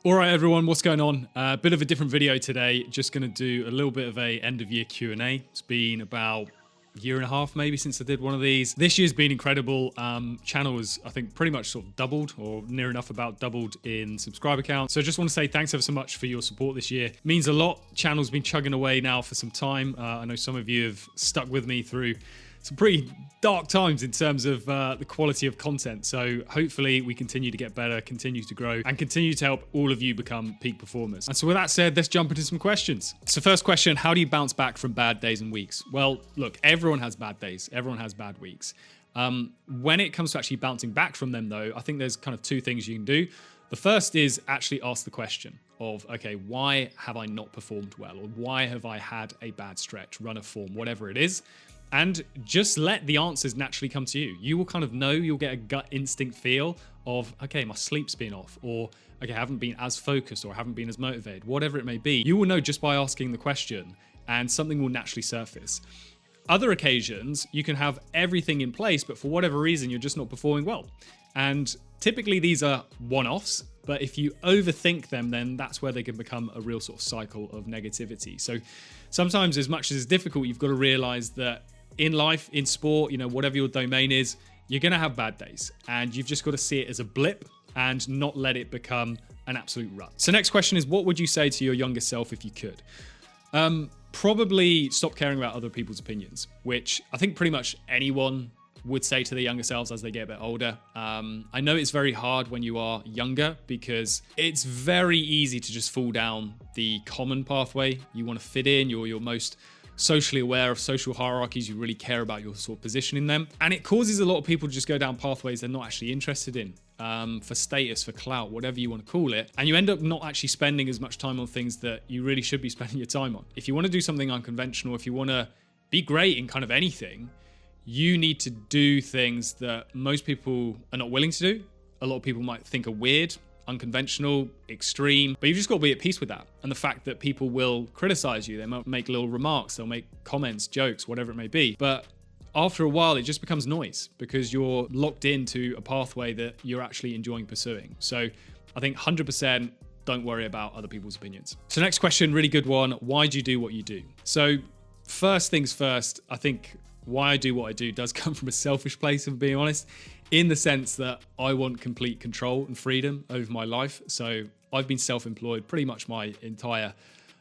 All right, everyone, what's going on? A bit of a different video today. Just going to do a little bit of a end of year Q&A. It's been about a year and a half maybe since I did one of these. This year's been incredible. Channel has, I think, pretty much sort of doubled or near enough about doubled in subscriber count. So I just want to say thanks ever so much for your support this year. It means a lot. Channel's been chugging away now for some time. I know some of you have stuck with me through some pretty dark times in terms of the quality of content. So hopefully we continue to get better, continue to grow, and continue to help all of you become peak performers. And so with that said, let's jump into some questions. So first question, how do you bounce back from bad days and weeks? Well, look, everyone has bad days. Everyone has bad weeks. When it comes to actually bouncing back from them though, I think there's kind of two things you can do. The first is actually ask the question of, okay, why have I not performed well? Or why have I had a bad stretch, run of form, whatever it is? And just let the answers naturally come to you. You will kind of know, you'll get a gut instinct feel of, okay, my sleep's been off, or okay, I haven't been as focused, or I haven't been as motivated, whatever it may be. You will know just by asking the question, and something will naturally surface. Other occasions, you can have everything in place, but for whatever reason, you're just not performing well. And typically these are one-offs, but if you overthink them, then that's where they can become a real sort of cycle of negativity. So sometimes, as much as it's difficult, you've got to realize that in life, in sport, whatever your domain is, you're going to have bad days, and you've just got to see it as a blip and not let it become an absolute rut. So next question is, what would you say to your younger self if you could? Probably stop caring about other people's opinions, which I think pretty much anyone would say to their younger selves as they get a bit older. I know it's very hard when you are younger because it's very easy to just fall down the common pathway. You want to fit in, you're most socially aware of social hierarchies, you really care about your sort of position in them. And it causes a lot of people to just go down pathways they're not actually interested in, for status, for clout, whatever you want to call it. And you end up not actually spending as much time on things that you really should be spending your time on. If you want to do something unconventional, if you want to be great in kind of anything, you need to do things that most people are not willing to do. A lot of people might think are weird, unconventional, extreme, but you've just got to be at peace with that. And the fact that people will criticize you, they might make little remarks, they'll make comments, jokes, whatever it may be. But after a while, it just becomes noise because you're locked into a pathway that you're actually enjoying pursuing. So I think 100% don't worry about other people's opinions. So next question, really good one. Why do you do what you do? So first things first, I think why I do what I do does come from a selfish place, if I'm being honest, in the sense that I want complete control and freedom over my life. So I've been self-employed pretty much my entire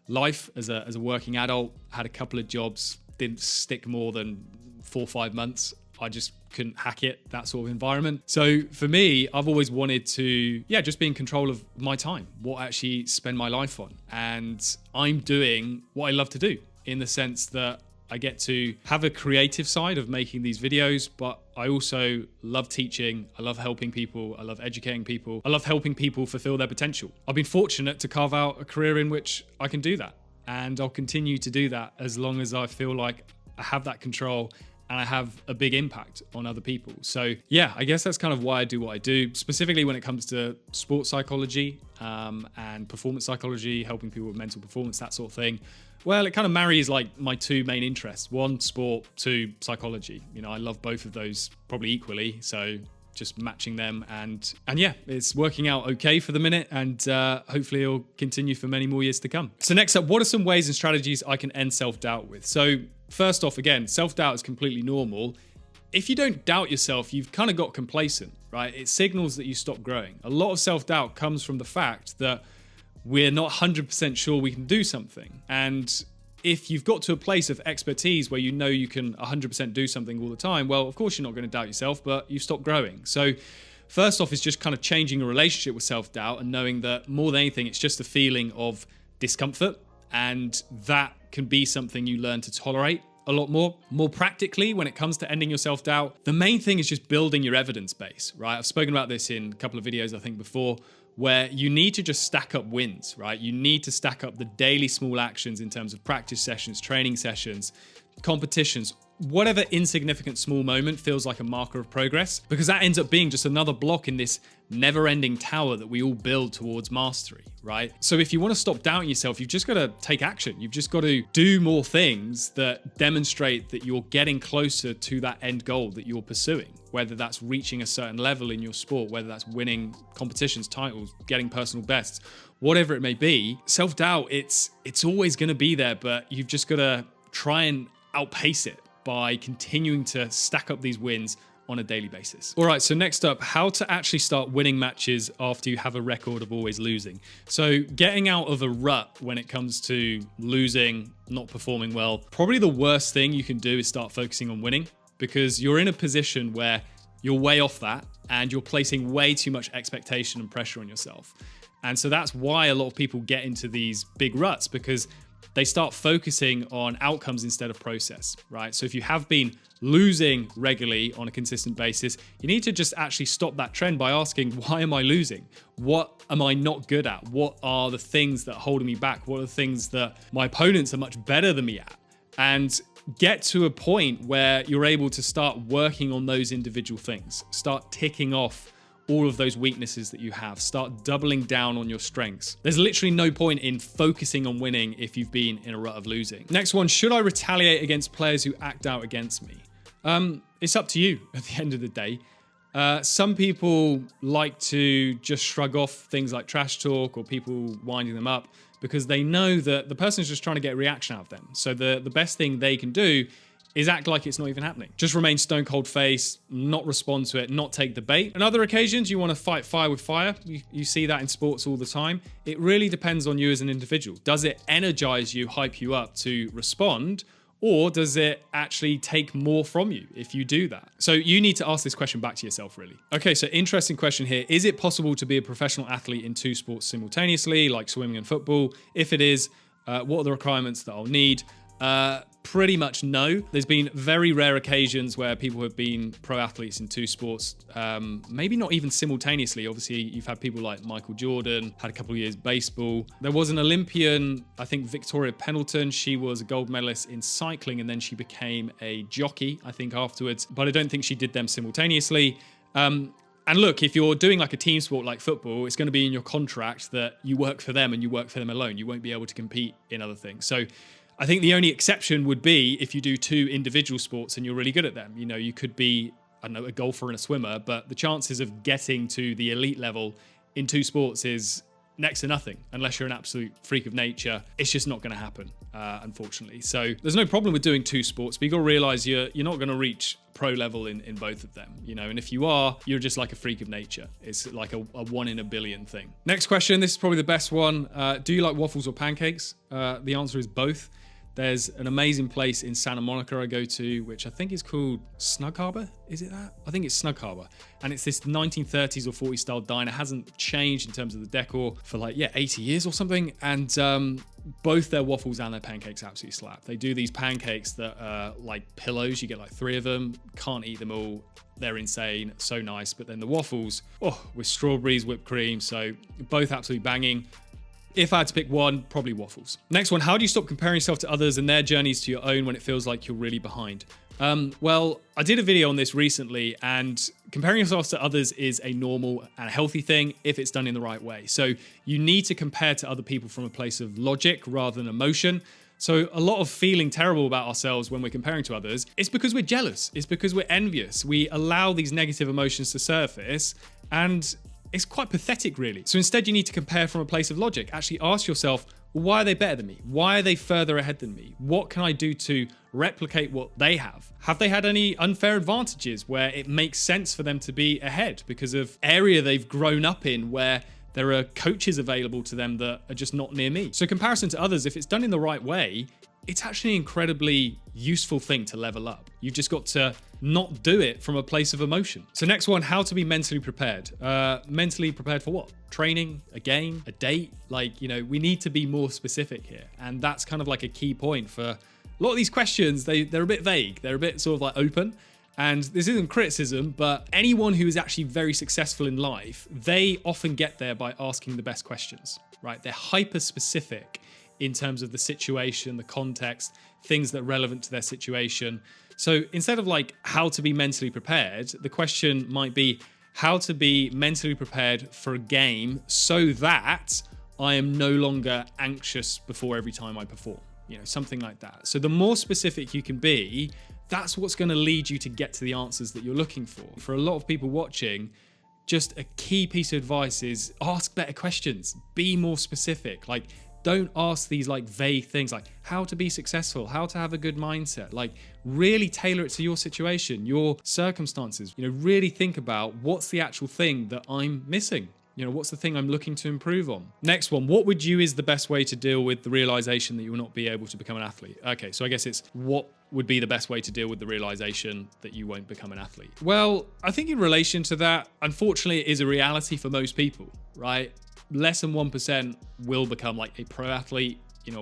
life as a working adult, had a couple of jobs, didn't stick more than 4 or 5 months. I just couldn't hack it, that sort of environment. So for me, I've always wanted to, just be in control of my time, what I actually spend my life on. And I'm doing what I love to do in the sense that I get to have a creative side of making these videos, but I also love teaching. I love helping people. I love educating people. I love helping people fulfill their potential. I've been fortunate to carve out a career in which I can do that. And I'll continue to do that as long as I feel like I have that control and I have a big impact on other people. So yeah, I guess that's kind of why I do what I do, specifically when it comes to sports psychology and performance psychology, helping people with mental performance, that sort of thing. Well, it kind of marries like my two main interests. One, sport, two, psychology. I love both of those probably equally. So just matching them and yeah, it's working out okay for the minute, and hopefully it'll continue for many more years to come. So next up, what are some ways and strategies I can end self-doubt with? So first off, again, self-doubt is completely normal. If you don't doubt yourself, you've kind of got complacent, right? It signals that you stop growing. A lot of self-doubt comes from the fact that we're not 100% sure we can do something. And if you've got to a place of expertise where you know you can 100% do something all the time, well, of course you're not going to doubt yourself, but you stop growing. So first off is just kind of changing a relationship with self-doubt and knowing that more than anything, it's just a feeling of discomfort, and that can be something you learn to tolerate a lot more. More practically, when it comes to ending your self-doubt, the main thing is just building your evidence base, right? I've spoken about this in a couple of videos, I think, before, where you need to just stack up wins, right? You need to stack up the daily small actions in terms of practice sessions, training sessions, competitions, whatever insignificant small moment feels like a marker of progress, because that ends up being just another block in this never-ending tower that we all build towards mastery, right? So if you want to stop doubting yourself, you've just got to take action. You've just got to do more things that demonstrate that you're getting closer to that end goal that you're pursuing, whether that's reaching a certain level in your sport, whether that's winning competitions, titles, getting personal bests, whatever it may be. Self-doubt, it's always going to be there, but you've just got to try and outpace it by continuing to stack up these wins on a daily basis. All right, so next up, how to actually start winning matches after you have a record of always losing. So getting out of a rut when it comes to losing, not performing well, probably the worst thing you can do is start focusing on winning, because you're in a position where you're way off that and you're placing way too much expectation and pressure on yourself. And so that's why a lot of people get into these big ruts, because they start focusing on outcomes instead of process, right? So if you have been losing regularly on a consistent basis, you need to just actually stop that trend by asking, why am I losing? What am I not good at? What are the things that are holding me back? What are the things that my opponents are much better than me at? And get to a point where you're able to start working on those individual things. Start ticking off all of those weaknesses that you have. Start doubling down on your strengths. There's literally no point in focusing on winning if you've been in a rut of losing. Next one, should I retaliate against players who act out against me? It's up to you at the end of the day. Some people like to just shrug off things like trash talk or people winding them up because they know that the person's just trying to get a reaction out of them. So the best thing they can do is act like it's not even happening. Just remain stone cold face, not respond to it, not take the bait. On other occasions, you want to fight fire with fire. You see that in sports all the time. It really depends on you as an individual. Does it energize you, hype you up to respond? Or does it actually take more from you if you do that? So you need to ask this question back to yourself, really. Okay, so interesting question here. Is it possible to be a professional athlete in two sports simultaneously, like swimming and football? If it is, what are the requirements that I'll need? Pretty much no. There's been very rare occasions where people have been pro athletes in two sports, maybe not even simultaneously. Obviously, you've had people like Michael Jordan, had a couple of years baseball. There was an Olympian, I think Victoria Pendleton. She was a gold medalist in cycling and then she became a jockey, I think, afterwards. But I don't think she did them simultaneously. And look, if you're doing like a team sport like football, it's going to be in your contract that you work for them and you work for them alone. You won't be able to compete in other things. So I think the only exception would be if you do two individual sports and you're really good at them. You know, you could be, I don't know, a golfer and a swimmer, but the chances of getting to the elite level in two sports is next to nothing unless you're an absolute freak of nature. It's just not going to happen, unfortunately. So there's no problem with doing two sports, but you got to realize you're not going to reach pro level in both of them, you know, and if you are, you're just like a freak of nature. It's like a 1 in a billion thing. Next question, this is probably the best one. Do you like waffles or pancakes? The answer is both. There's an amazing place in Santa Monica I go to, which I think is called Snug Harbor. Is it that? I think it's Snug Harbor. And it's this 1930s or 40s style diner. It hasn't changed in terms of the decor for 80 years or something. And both their waffles and their pancakes absolutely slap. They do these pancakes that are like pillows. You get like 3 of them. Can't eat them all. They're insane. So nice. But then the waffles, with strawberries, whipped cream. So both absolutely banging. If I had to pick one, probably waffles. Next one, how do you stop comparing yourself to others and their journeys to your own when it feels like you're really behind? Well, I did a video on this recently, and comparing yourself to others is a normal and a healthy thing if it's done in the right way. So you need to compare to other people from a place of logic rather than emotion. So a lot of feeling terrible about ourselves when we're comparing to others, it's because we're jealous. It's because we're envious. We allow these negative emotions to surface, and it's quite pathetic, really. So instead, you need to compare from a place of logic. Actually ask yourself, why are they better than me? Why are they further ahead than me? What can I do to replicate what they have? Have they had any unfair advantages where it makes sense for them to be ahead because of area they've grown up in where there are coaches available to them that are just not near me? So comparison to others, if it's done in the right way, it's actually an incredibly useful thing to level up. You've just got to not do it from a place of emotion. So next one, how to be mentally prepared. Mentally prepared for what? Training, a game, a date? We need to be more specific here. And that's kind of like a key point for a lot of these questions. They're a bit vague. They're a bit sort of like open. And this isn't criticism, but anyone who is actually very successful in life, they often get there by asking the best questions, right? They're hyper specific in terms of the situation, the context, things that are relevant to their situation. So instead of like how to be mentally prepared, the question might be how to be mentally prepared for a game so that I am no longer anxious before every time I perform, something like that. So the more specific you can be, that's what's going to lead you to get to the answers that you're looking for. For a lot of people watching, just a key piece of advice is ask better questions, be more specific. Like, don't ask these like vague things like how to be successful, how to have a good mindset. Like, really tailor it to your situation, your circumstances. Really think about what's the actual thing that I'm missing. What's the thing I'm looking to improve on? Next one, what would you is the best way to deal with the realization that you will not be able to become an athlete? Okay, so I guess it's what would be the best way to deal with the realization that you won't become an athlete? Well, I think in relation to that, unfortunately, it is a reality for most people, right? Less than 1% will become like a pro athlete,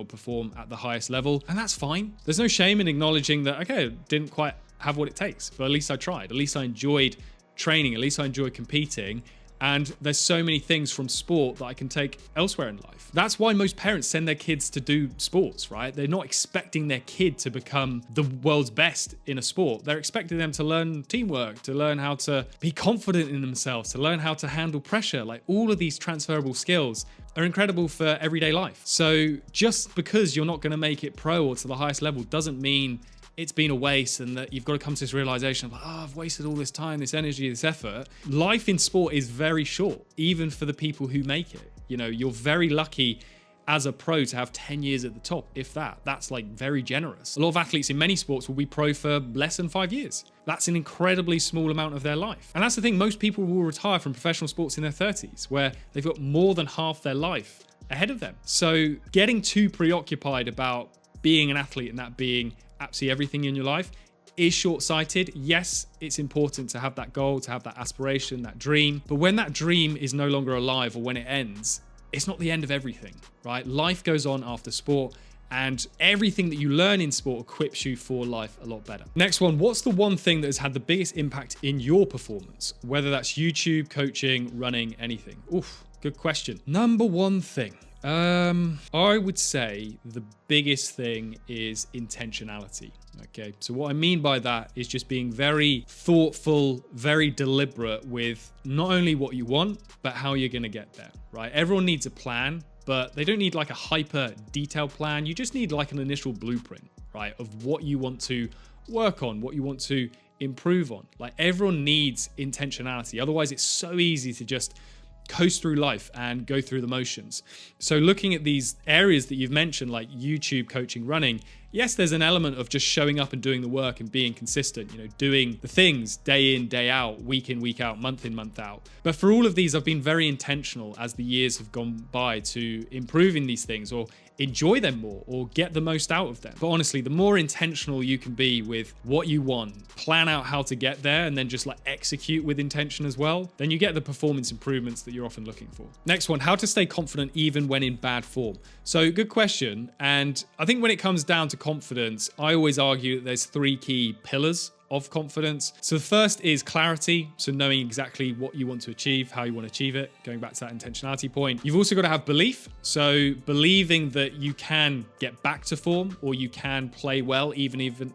perform at the highest level, and that's fine. There's no shame in acknowledging that, okay, didn't quite have what it takes, but at least I tried. At least I enjoyed training. At least I enjoyed competing. And there's so many things from sport that I can take elsewhere in life. That's why most parents send their kids to do sports, right? They're not expecting their kid to become the world's best in a sport. They're expecting them to learn teamwork, to learn how to be confident in themselves, to learn how to handle pressure. Like, all of these transferable skills are incredible for everyday life. So just because you're not going to make it pro or to the highest level doesn't mean it's been a waste and that you've got to come to this realization of like, I've wasted all this time, this energy, this effort. Life in sport is very short, even for the people who make it. You're very lucky as a pro to have 10 years at the top, if that. That's like very generous. A lot of athletes in many sports will be pro for less than 5 years. That's an incredibly small amount of their life. And that's the thing, most people will retire from professional sports in their 30s, where they've got more than half their life ahead of them. So getting too preoccupied about being an athlete and that being absolutely everything in your life is short-sighted. Yes, it's important to have that goal, to have that aspiration, that dream. But when that dream is no longer alive or when it ends, it's not the end of everything, right? Life goes on after sport, and everything that you learn in sport equips you for life a lot better. Next one, what's the one thing that has had the biggest impact in your performance? Whether that's YouTube, coaching, running, anything. Oof, good question. Number one thing. I would say the biggest thing is intentionality. Okay, so what I mean by that is just being very thoughtful, very deliberate with not only what you want, but how you're going to get there, right? Everyone needs a plan, but they don't need like a hyper detailed plan. You just need like an initial blueprint, right? Of what you want to work on, what you want to improve on. Like, everyone needs intentionality. Otherwise, it's so easy to just coast through life and go through the motions. So looking at these areas that you've mentioned, like YouTube, coaching, running, yes, there's an element of just showing up and doing the work and being consistent, doing the things day in, day out, week in, week out, month in, month out. But for all of these, I've been very intentional as the years have gone by to improving these things or enjoy them more or get the most out of them. But honestly, the more intentional you can be with what you want, plan out how to get there, and then just like execute with intention as well, then you get the performance improvements that you're often looking for. Next one, how to stay confident even when in bad form. So good question. And I think when it comes down to confidence, I always argue that there's 3 key pillars of confidence. So the first is clarity. So knowing exactly what you want to achieve, how you want to achieve it, going back to that intentionality point. You've also got to have belief. So believing that you can get back to form or you can play well even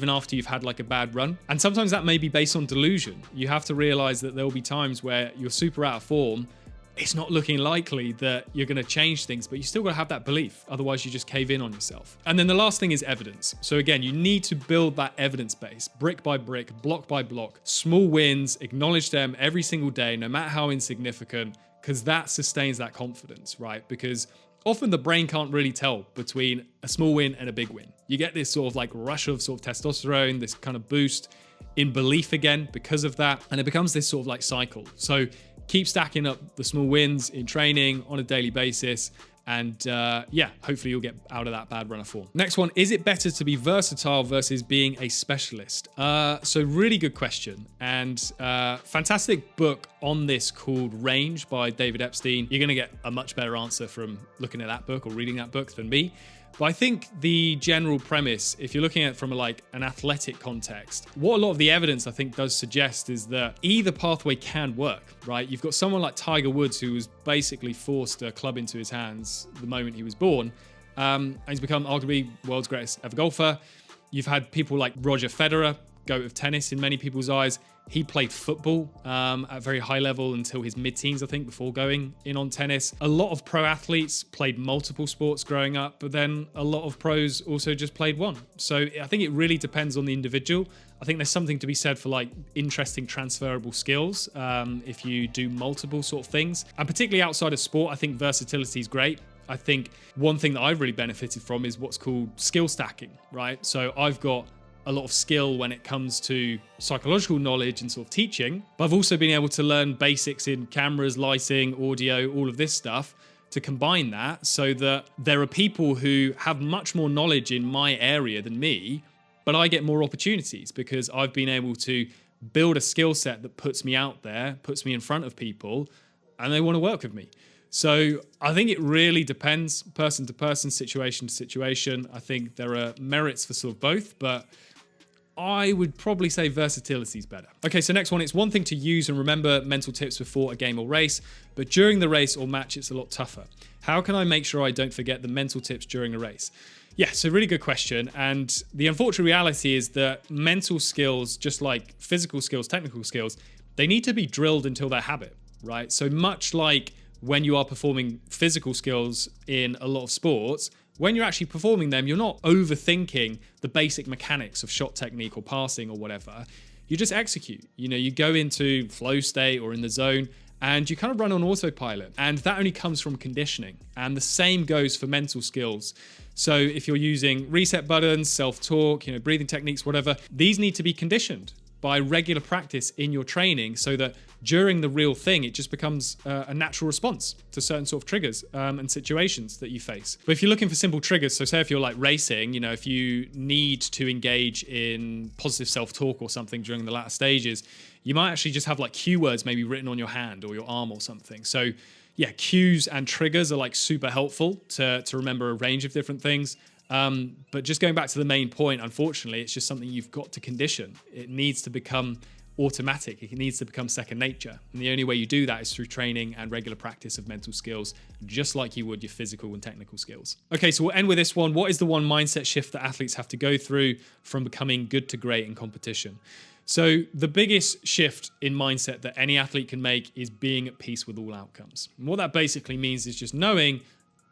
after you've had like a bad run. And sometimes that may be based on delusion. You have to realize that there will be times where you're super out of form. It's not looking likely that you're going to change things, but you still got to have that belief. Otherwise, you just cave in on yourself. And then the last thing is evidence. So again, you need to build that evidence base, brick by brick, block by block, small wins, acknowledge them every single day, no matter how insignificant, because that sustains that confidence, right? Because often the brain can't really tell between a small win and a big win. You get this sort of like rush of sort of testosterone, this kind of boost in belief again because of that. And it becomes this sort of like cycle. So keep stacking up the small wins in training on a daily basis. And hopefully you'll get out of that bad run of form. Next one, is it better to be versatile versus being a specialist? So really good question. And fantastic book on this called Range by David Epstein. You're going to get a much better answer from looking at that book or reading that book than me. But I think the general premise, if you're looking at it from an athletic context, what a lot of the evidence I think does suggest is that either pathway can work, right? You've got someone like Tiger Woods who was basically forced a club into his hands the moment he was born. And he's become arguably world's greatest ever golfer. You've had people like Roger Federer, GOAT of tennis in many people's eyes. He played football at a very high level until his mid-teens, I think, before going in on tennis. A lot of pro athletes played multiple sports growing up, but then a lot of pros also just played one. So I think it really depends on the individual. I think there's something to be said for like interesting transferable skills if you do multiple sort of things. And particularly outside of sport, I think versatility is great. I think one thing that I've really benefited from is what's called skill stacking, right? So I've got a lot of skill when it comes to psychological knowledge and sort of teaching, but I've also been able to learn basics in cameras, lighting, audio, all of this stuff to combine that so that there are people who have much more knowledge in my area than me, but I get more opportunities because I've been able to build a skill set that puts me out there, puts me in front of people, and they want to work with me. So I think it really depends person to person, situation to situation. I think there are merits for sort of both, but I would probably say versatility is better. Okay, so next one, it's one thing to use and remember mental tips before a game or race, but during the race or match, it's a lot tougher. How can I make sure I don't forget the mental tips during a race? Yeah, so really good question. And the unfortunate reality is that mental skills, just like physical skills, technical skills, they need to be drilled until they're habit, right? So much like when you are performing physical skills in a lot of sports, when you're actually performing them, you're not overthinking the basic mechanics of shot technique or passing or whatever. You just execute. You know, you go into flow state or in the zone and you kind of run on autopilot. And that only comes from conditioning. And the same goes for mental skills. So if you're using reset buttons, self-talk, you know, breathing techniques, whatever, these need to be conditioned by regular practice in your training so that during the real thing, it just becomes a natural response to certain sort of triggers and situations that you face. But if you're looking for simple triggers, so say if you're like racing, you know, if you need to engage in positive self-talk or something during the latter stages, you might actually just have like cue words maybe written on your hand or your arm or something. So yeah, cues and triggers are like super helpful to remember a range of different things. But just going back to the main point, unfortunately, it's just something you've got to condition. It needs to become automatic. It needs to become second nature. And the only way you do that is through training and regular practice of mental skills, just like you would your physical and technical skills. Okay, so we'll end with this one. What is the one mindset shift that athletes have to go through from becoming good to great in competition? So the biggest shift in mindset that any athlete can make is being at peace with all outcomes. And what that basically means is just knowing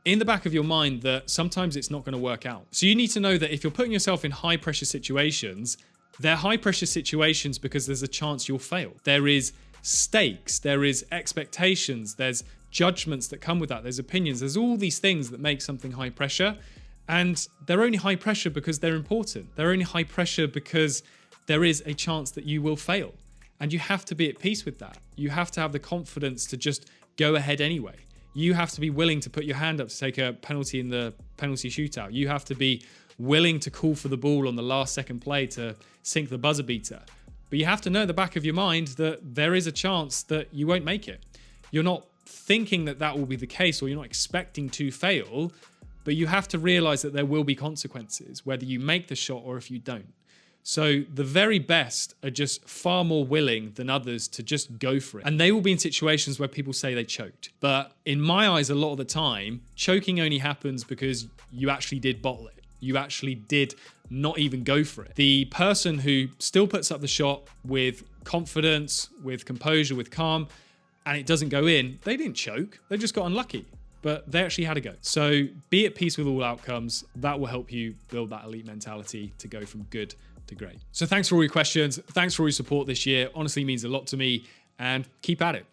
in the back of your mind that sometimes it's not going to work out. So you need to know that if you're putting yourself in high pressure situations, they're high pressure situations because there's a chance you'll fail. There is stakes, there is expectations, there's judgments that come with that, there's opinions, there's all these things that make something high pressure. And they're only high pressure because they're important. They're only high pressure because there is a chance that you will fail. And you have to be at peace with that. You have to have the confidence to just go ahead anyway. You have to be willing to put your hand up to take a penalty in the penalty shootout. You have to be willing to call for the ball on the last second play to sink the buzzer beater. But you have to know in the back of your mind that there is a chance that you won't make it. You're not thinking that that will be the case, or you're not expecting to fail, but you have to realize that there will be consequences, whether you make the shot or if you don't. So the very best are just far more willing than others to just go for it. And they will be in situations where people say they choked. But in my eyes, a lot of the time, choking only happens because you actually did bottle it. You actually did not even go for it. The person who still puts up the shot with confidence, with composure, with calm, and it doesn't go in, they didn't choke. They just got unlucky. But they actually had a go. So be at peace with all outcomes. That will help you build that elite mentality to go from good to great. So thanks for all your questions. Thanks for all your support this year. Honestly means a lot to me, and keep at it.